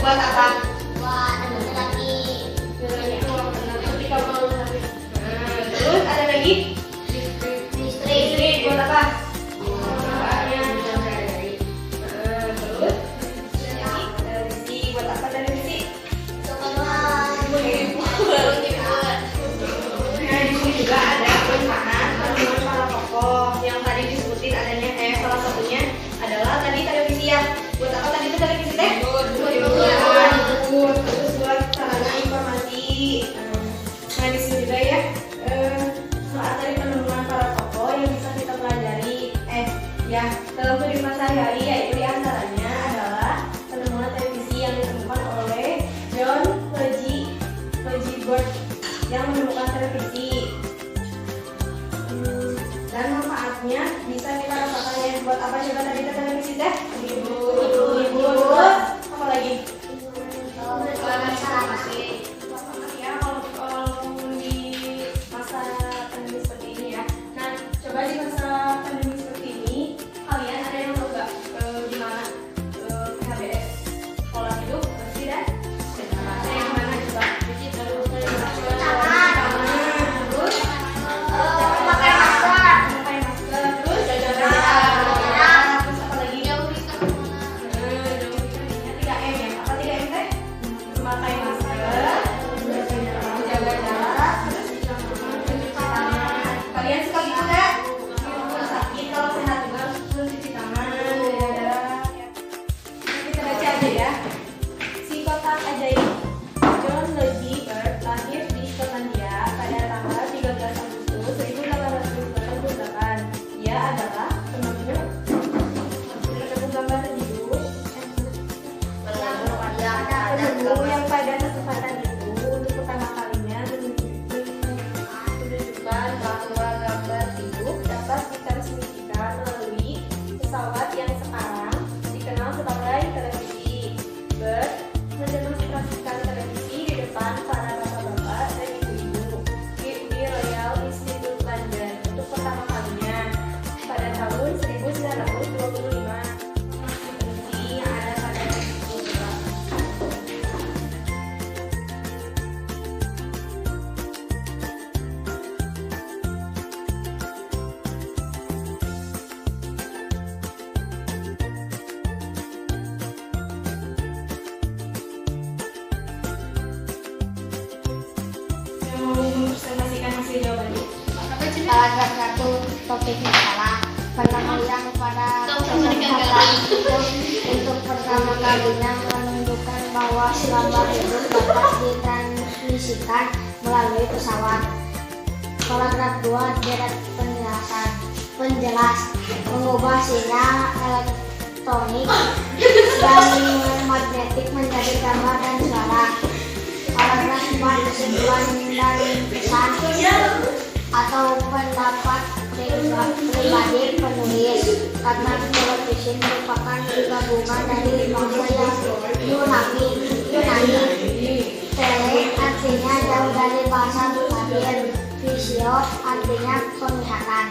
Buat apa? Buat teman lagi. Terus ada lagi? Listrik. Buat apa? Terus televisi. Buat apa televisi? Nah, di sini juga ada perubahan penemuan para tokoh yang tadi disebutin adanya salah satunya adalah tadi televisi ya. Buat apa tadi itu televisi teh? Terus buat sarana informasi. Nah di sini juga ya soal tadi penemuan para tokoh yang bisa kita pelajari ya dalam kehidupan sehari-hari, yaitu diantaranya adalah penemuan televisi yang ditemukan oleh John Logie Bird yang menemukan televisi. Dan manfaatnya bisa kita rasakan ya. Buat apa coba tadi televisi teh? Hibur. Apa lagi? Ya kalau di masa pandemi seperti ini ya. Nah coba di masa pandemi seperti ini kalian ada yang tahu nggak gimana PHBS pola hidup bersih dan sehat? Yang mana coba? Terus Pakai masker. terus jaga jarak. Terus apa lagi? Jauhi kerumunan. 3M ya. Apa 3M teh? Memakai masker, jaga jarak, terus mencuci tangan. Kalian suka gitu nggak? Kalau sakit, kalau sehat juga harus mencuci tangan, jaga jarak. Kita baca aja ya. Si kotak ajaib. John Logie Bird lahir di Skotlandia pada tanggal 13 Agustus 1888. Dia adalah penemu gambar hidup penemu yang pada kesempatan itu untuk pertama kalinya menunjukkan bahwa gambar hidup dapat ditransmisikan melalui pesawat yang sekarang dikenal sebagai televisi. Bird mendemonstrasikan televisi di depan para bapak-bapak dan ibu-ibu di Royal Institute London untuk pertama kalinya pada tahun 1925. Televisi yang ada pada itu juga. Yang mau mempresentasikan hasil jawabannya? Paragraf 1 topik masalah penampilan pada kesempatan itu untuk pertama kalinya menunjukkan bahwa gambar hidup dapat ditransmisikan melalui pesawat. Paragraf 2 deret penjelas mengubah sinyal elektronik dan magnetik menjadi gambar dan suara. Paragraf 4 kesimpulan dan pesan atau pendapat pribadi penulis, karena televisi merupakan gabungan dari bahasa yang Yunani. Tele artinya jauh dari bahasa Latin, visio artinya penglihatan.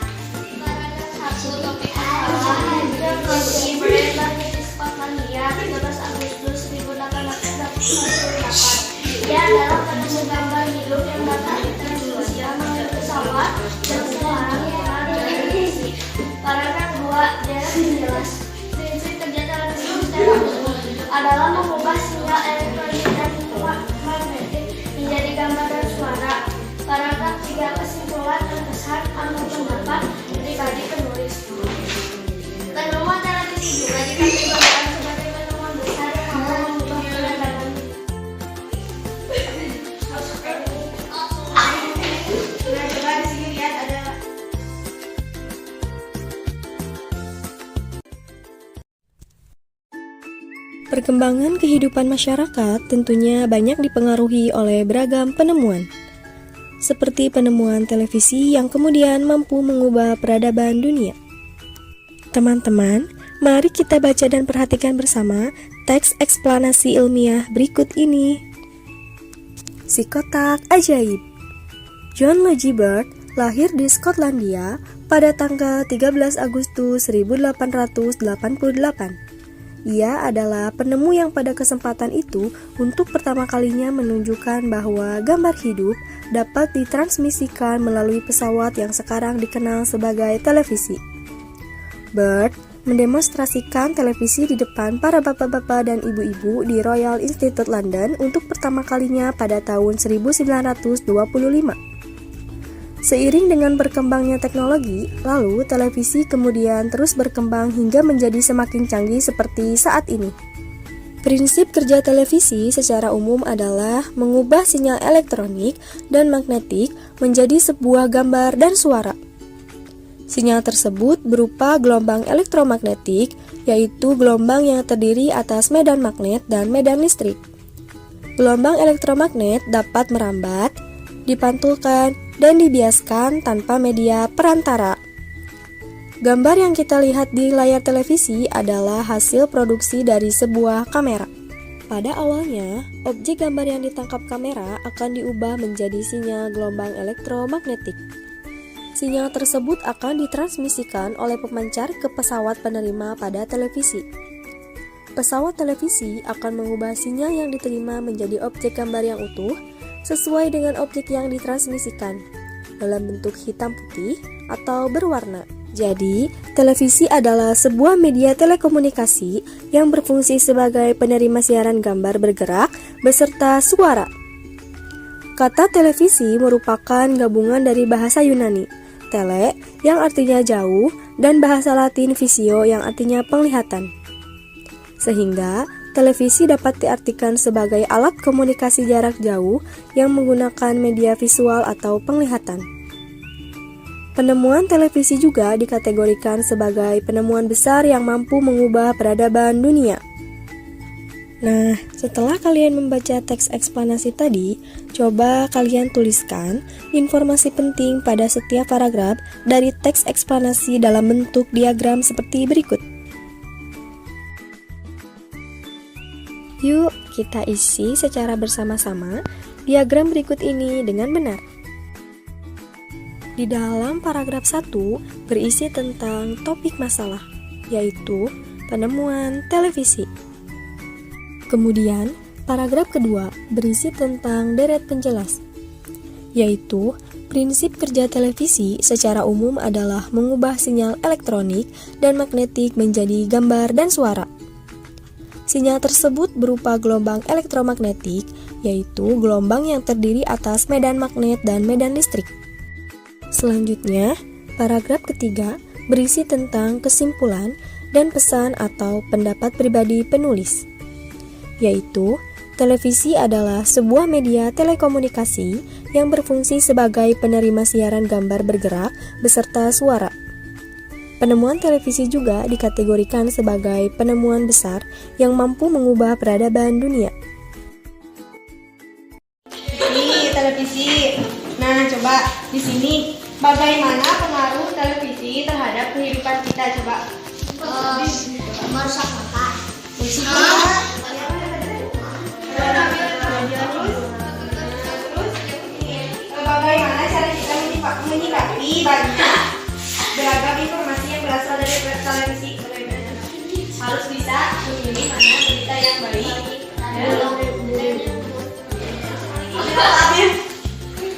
John Logie Bird lahir di Skotlandia 13 Agustus 1888. Dia adalah penemu gambar hidup yang dapat ditransmisikan melalui pesawat dan sekarang dikenal di televisi. Paragraf 2 deret penjelas. Prinsip kerja televisi secara umum adalah mengubah sinyal elektronik dan magnetik menjadi gambar dan suara. Paragraf 3 kesimpulan dan pesan atau pendapat pribadi penulis. Penemuan televisi juga dikategorikan sebagai penemuan besar yang mampu mengubah peradaban. Nah, coba di sini lihat ada Perkembangan kehidupan masyarakat tentunya banyak dipengaruhi oleh beragam penemuan, seperti penemuan televisi yang kemudian mampu mengubah peradaban dunia. Teman-teman, mari kita baca dan perhatikan bersama teks eksplanasi ilmiah berikut ini. Si kotak ajaib. John Logie Bird lahir di Skotlandia pada tanggal 13 Agustus 1888. Ia adalah penemu yang pada kesempatan itu untuk pertama kalinya menunjukkan bahwa gambar hidup dapat ditransmisikan melalui pesawat yang sekarang dikenal sebagai televisi. Bird mendemonstrasikan televisi di depan para bapak-bapak dan ibu-ibu di Royal Institute London untuk pertama kalinya pada tahun 1925. Seiring dengan berkembangnya teknologi, lalu televisi kemudian terus berkembang hingga menjadi semakin canggih seperti saat ini. Prinsip kerja televisi secara umum adalah mengubah sinyal elektronik dan magnetik menjadi sebuah gambar dan suara. Sinyal tersebut berupa gelombang elektromagnetik, yaitu gelombang yang terdiri atas medan magnet dan medan listrik. Gelombang elektromagnet dapat merambat, dipantulkan, dan dibiaskan tanpa media perantara. Gambar yang kita lihat di layar televisi adalah hasil produksi dari sebuah kamera. Pada awalnya, objek gambar yang ditangkap kamera akan diubah menjadi sinyal gelombang elektromagnetik. Sinyal tersebut akan ditransmisikan oleh pemancar ke pesawat penerima pada televisi. Pesawat televisi akan mengubah sinyal yang diterima menjadi objek gambar yang utuh sesuai dengan objek yang ditransmisikan dalam bentuk hitam putih atau berwarna. Jadi, televisi adalah sebuah media telekomunikasi yang berfungsi sebagai penerima siaran gambar bergerak beserta suara. Kata televisi merupakan gabungan dari bahasa Yunani, tele yang artinya jauh, dan bahasa Latin visio yang artinya penglihatan. Sehingga, televisi dapat diartikan sebagai alat komunikasi jarak jauh yang menggunakan media visual atau penglihatan. Penemuan televisi juga dikategorikan sebagai penemuan besar yang mampu mengubah peradaban dunia. Nah, setelah kalian membaca teks eksplanasi tadi, coba kalian tuliskan informasi penting pada setiap paragraf dari teks eksplanasi dalam bentuk diagram seperti berikut. Yuk, kita isi secara bersama-sama diagram berikut ini dengan benar. Di dalam paragraf 1 berisi tentang topik masalah, yaitu penemuan televisi. Kemudian, paragraf kedua berisi tentang deret penjelas, yaitu prinsip kerja televisi secara umum adalah mengubah sinyal elektronik dan magnetik menjadi gambar dan suara. Sinyal tersebut berupa gelombang elektromagnetik, yaitu gelombang yang terdiri atas medan magnet dan medan listrik. Selanjutnya, paragraf ketiga berisi tentang kesimpulan dan pesan atau pendapat pribadi penulis, yaitu televisi adalah sebuah media telekomunikasi yang berfungsi sebagai penerima siaran gambar bergerak beserta suara. Penemuan televisi juga dikategorikan sebagai penemuan besar yang mampu mengubah peradaban dunia. Ini televisi. Nah, coba di sini bagaimana pengaruh televisi terhadap kehidupan kita, coba. Merusak mata. Bagaimana cara kita menyikapi banyak beragam informasi yang berasal dari televisi? Harus bisa memilih mana berita yang baik.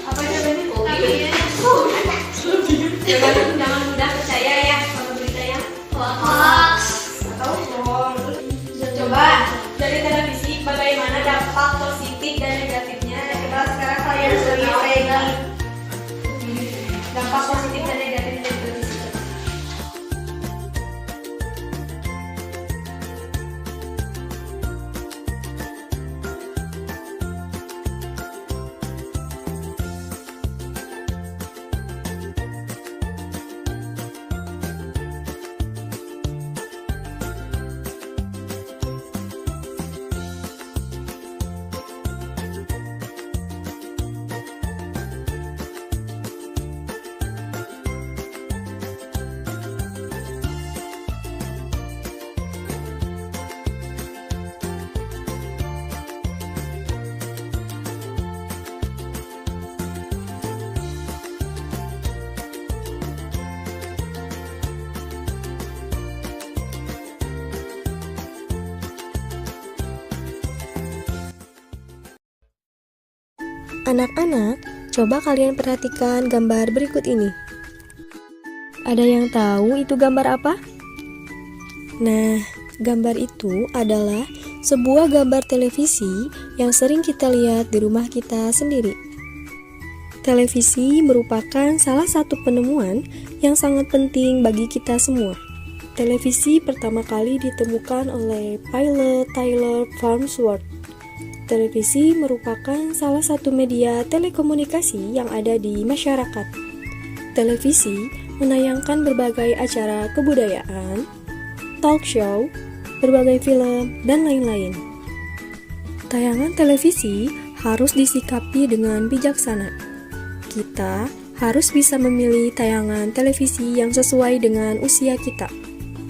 Apa jawabannya? Jangan mudah percaya ya sama berita yang hoax atau bohong. Coba dari televisi bagaimana dampak positif dan negatifnya. Coba sekarang kalian survei dampak positif dan negatif dari televisi. Anak-anak, coba kalian perhatikan gambar berikut ini. Ada yang tahu itu gambar apa? Nah, gambar itu adalah sebuah gambar televisi yang sering kita lihat di rumah kita sendiri. Televisi merupakan salah satu penemuan yang sangat penting bagi kita semua. Televisi pertama kali ditemukan oleh pilot Tyler Farnsworth. Televisi merupakan salah satu media telekomunikasi yang ada di masyarakat. Televisi menayangkan berbagai acara kebudayaan, talk show, berbagai film, dan lain-lain. Tayangan televisi harus disikapi dengan bijaksana. Kita harus bisa memilih tayangan televisi yang sesuai dengan usia kita.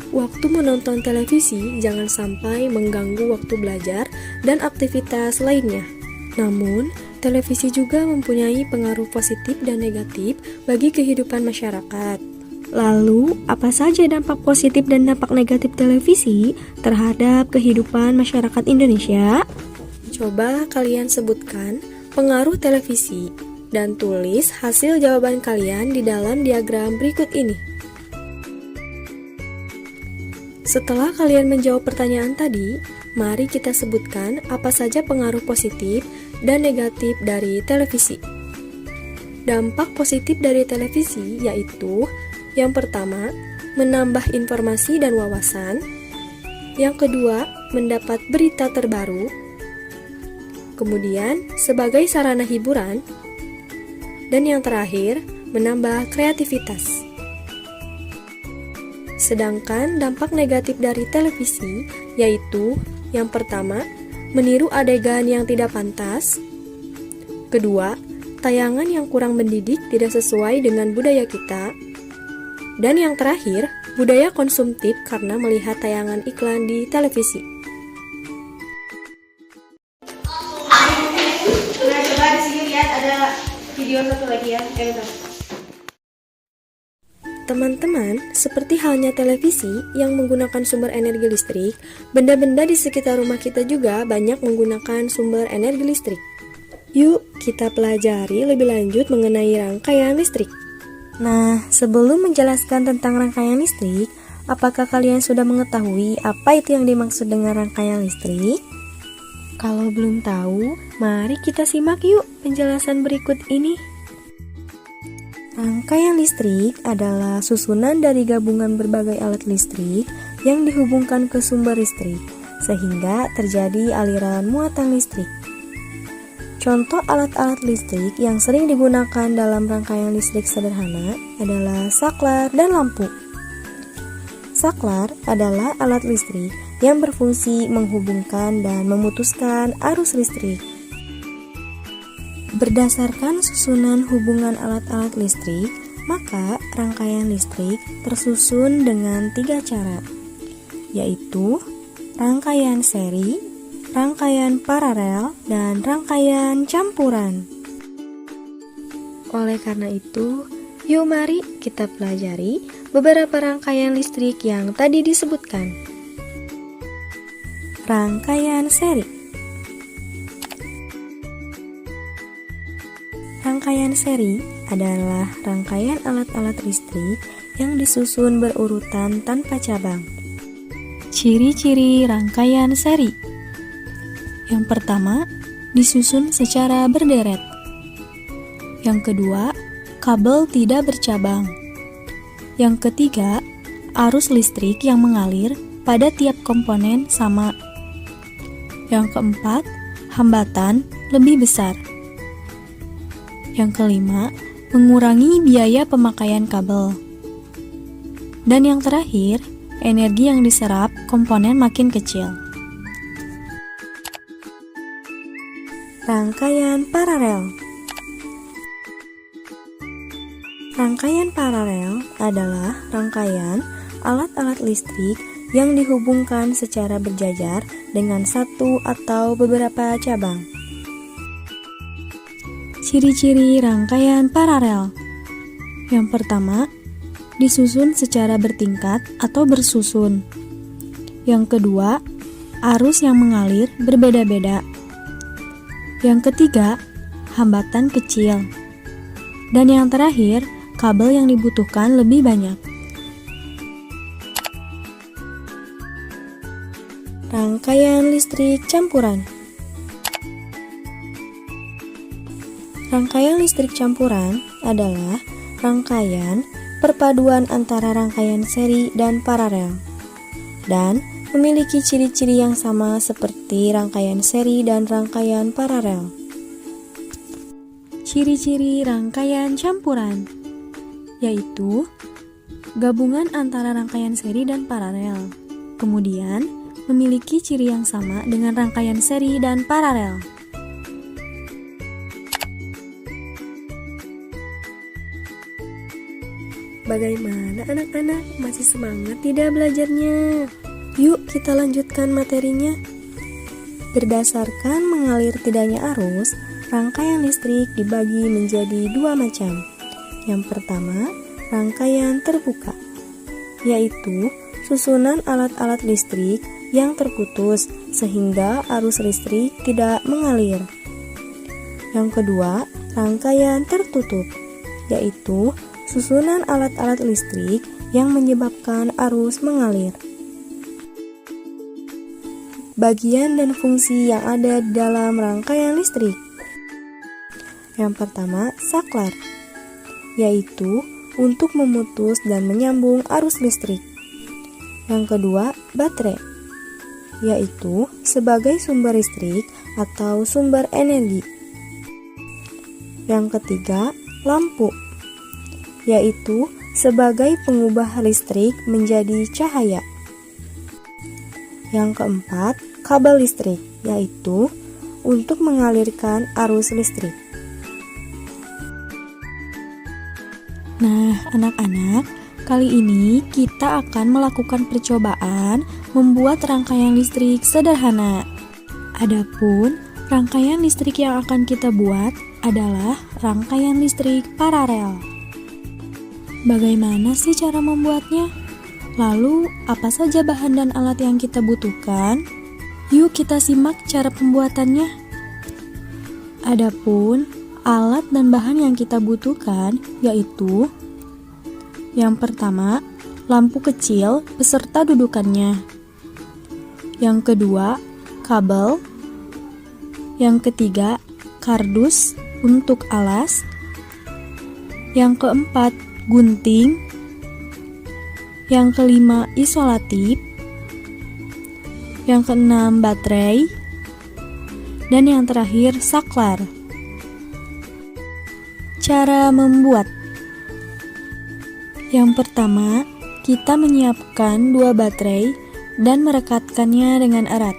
Waktu menonton televisi jangan sampai mengganggu waktu belajar dan aktivitas lainnya. Namun, televisi juga mempunyai pengaruh positif dan negatif bagi kehidupan masyarakat. Lalu, apa saja dampak positif dan dampak negatif televisi terhadap kehidupan masyarakat Indonesia? Coba kalian sebutkan pengaruh televisi dan tulis hasil jawaban kalian di dalam diagram berikut ini. Setelah kalian menjawab pertanyaan tadi, mari kita sebutkan apa saja pengaruh positif dan negatif dari televisi. Dampak positif dari televisi yaitu yang pertama, menambah informasi dan wawasan. Yang kedua, mendapat berita terbaru. Kemudian, sebagai sarana hiburan. Dan yang terakhir, menambah kreativitas. Sedangkan dampak negatif dari televisi yaitu yang pertama, meniru adegan yang tidak pantas. Kedua, tayangan yang kurang mendidik tidak sesuai dengan budaya kita. Dan yang terakhir, budaya konsumtif karena melihat tayangan iklan di televisi. Nah, coba di sini lihat ada video satu lagi ya. Teman-teman, seperti halnya televisi yang menggunakan sumber energi listrik, benda-benda di sekitar rumah kita juga banyak menggunakan sumber energi listrik. Yuk, kita pelajari lebih lanjut mengenai rangkaian listrik. Nah, sebelum menjelaskan tentang rangkaian listrik, apakah kalian sudah mengetahui apa itu yang dimaksud dengan rangkaian listrik? Kalau belum tahu, mari kita simak yuk penjelasan berikut ini. Rangkaian listrik adalah susunan dari gabungan berbagai alat listrik yang dihubungkan ke sumber listrik, sehingga terjadi aliran muatan listrik. Contoh alat-alat listrik yang sering digunakan dalam rangkaian listrik sederhana adalah saklar dan lampu. Saklar adalah alat listrik yang berfungsi menghubungkan dan memutuskan arus listrik. Berdasarkan susunan hubungan alat-alat listrik, maka rangkaian listrik tersusun dengan 3 cara, yaitu rangkaian seri, rangkaian paralel, dan rangkaian campuran. Oleh karena itu, yuk mari kita pelajari beberapa rangkaian listrik yang tadi disebutkan. Rangkaian seri. Rangkaian seri adalah rangkaian alat-alat listrik yang disusun berurutan tanpa cabang. Ciri-ciri rangkaian seri. Yang pertama, disusun secara berderet. Yang kedua, kabel tidak bercabang. Yang ketiga, arus listrik yang mengalir pada tiap komponen sama. Yang keempat, hambatan lebih besar. Yang kelima, mengurangi biaya pemakaian kabel. Dan yang terakhir, energi yang diserap komponen makin kecil. Rangkaian paralel. Rangkaian paralel adalah rangkaian alat-alat listrik yang dihubungkan secara berjajar dengan satu atau beberapa cabang. Ciri-ciri rangkaian paralel. Yang pertama, disusun secara bertingkat atau bersusun. Yang kedua, arus yang mengalir berbeda-beda. Yang ketiga, hambatan kecil. Dan yang terakhir, kabel yang dibutuhkan lebih banyak. Rangkaian listrik campuran. Rangkaian listrik campuran adalah rangkaian perpaduan antara rangkaian seri dan paralel, dan memiliki ciri-ciri yang sama seperti rangkaian seri dan rangkaian paralel. Ciri-ciri rangkaian campuran yaitu gabungan antara rangkaian seri dan paralel, kemudian memiliki ciri yang sama dengan rangkaian seri dan paralel. Bagaimana anak-anak? Masih semangat tidak belajarnya? Yuk kita lanjutkan materinya. Berdasarkan mengalir tidaknya arus, rangkaian listrik dibagi menjadi dua macam. Yang pertama, rangkaian terbuka, yaitu susunan alat-alat listrik yang terputus sehingga arus listrik tidak mengalir. Yang kedua, rangkaian tertutup, yaitu susunan alat-alat listrik yang menyebabkan arus mengalir. Bagian dan fungsi yang ada di dalam rangkaian listrik. Yang pertama, saklar, yaitu untuk memutus dan menyambung arus listrik. Yang kedua, baterai, yaitu sebagai sumber listrik atau sumber energi. Yang ketiga, lampu, yaitu sebagai pengubah listrik menjadi cahaya. Yang keempat, kabel listrik, yaitu untuk mengalirkan arus listrik. Nah, anak-anak, kali ini kita akan melakukan percobaan membuat rangkaian listrik sederhana. Adapun rangkaian listrik yang akan kita buat adalah rangkaian listrik paralel. Bagaimana sih cara membuatnya? Lalu, apa saja bahan dan alat yang kita butuhkan? Yuk kita simak cara pembuatannya. Adapun alat dan bahan yang kita butuhkan yaitu yang pertama, lampu kecil beserta dudukannya. Yang kedua, kabel. Yang ketiga, kardus untuk alas. Yang keempat, gunting. Yang kelima, isolatif. Yang keenam, baterai. Dan yang terakhir, saklar. Cara membuat. Yang pertama, kita menyiapkan 2 baterai dan merekatkannya dengan erat.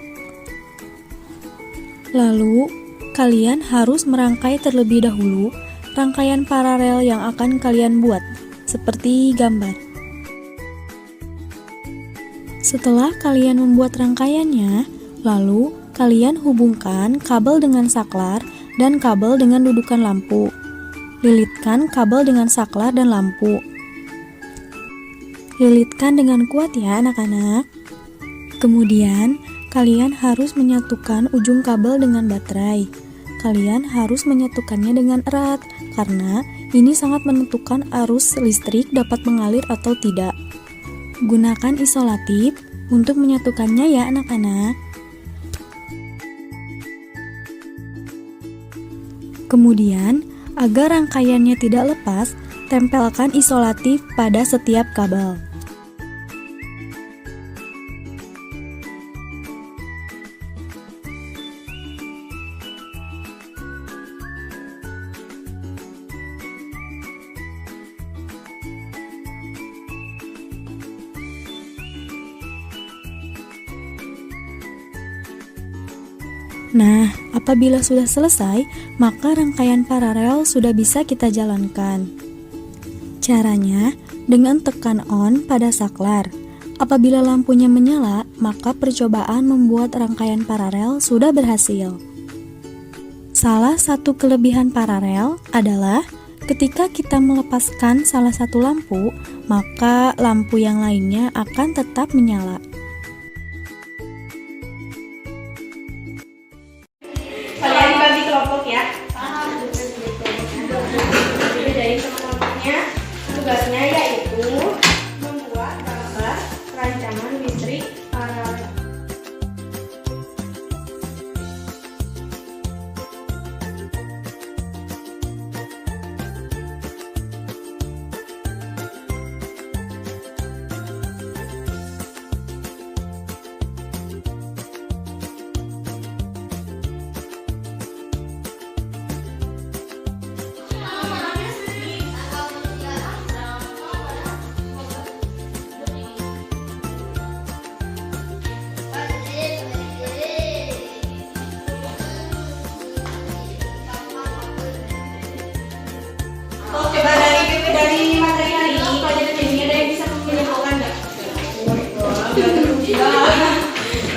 Lalu, kalian harus merangkai terlebih dahulu rangkaian paralel yang akan kalian buat, seperti gambar. Setelah kalian membuat rangkaiannya, lalu kalian hubungkan kabel dengan saklar dan kabel dengan dudukan lampu. Lilitkan kabel dengan saklar dan lampu. Lilitkan dengan kuat ya anak-anak. Kemudian, kalian harus menyatukan ujung kabel dengan baterai. Kalian harus menyatukannya dengan erat, karena ini sangat menentukan arus listrik dapat mengalir atau tidak. Gunakan isolatif untuk menyatukannya ya anak-anak. Kemudian, agar rangkaiannya tidak lepas, tempelkan isolatif pada setiap kabel. Nah, apabila sudah selesai, maka rangkaian paralel sudah bisa kita jalankan. Caranya, dengan tekan on pada saklar. Apabila lampunya menyala, maka percobaan membuat rangkaian paralel sudah berhasil. Salah satu kelebihan paralel adalah ketika kita melepaskan salah satu lampu, maka lampu yang lainnya akan tetap menyala. Kalian dibagi kelompok ya.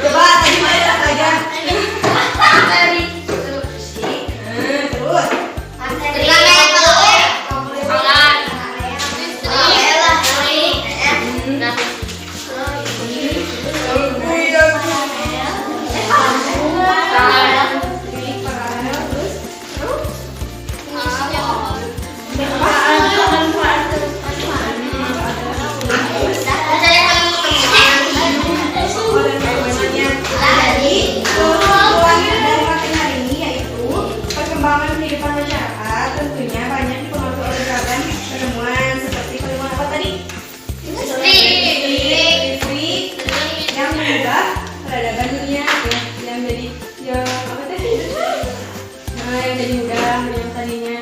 Coba tadi mana aja. Terus. Perkembangan kehidupan masyarakat tentunya banyak dipengaruhi oleh beragam penemuan seperti penemuan apa tadi? Listrik yang mengubah peradaban dunia yang jadi apa tadi? Nah, yang jadi mudah yang tadinya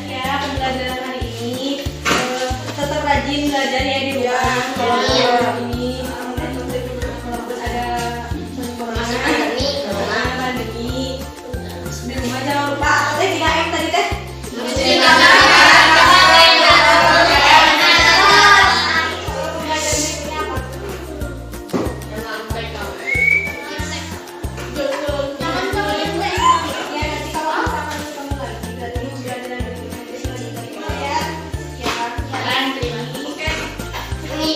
ya pembelajaran hari ini tetap rajin belajar ya di rumah. Kalau ini walaupun ada pandemi di rumah jangan lupa 3M tadi teh. Ini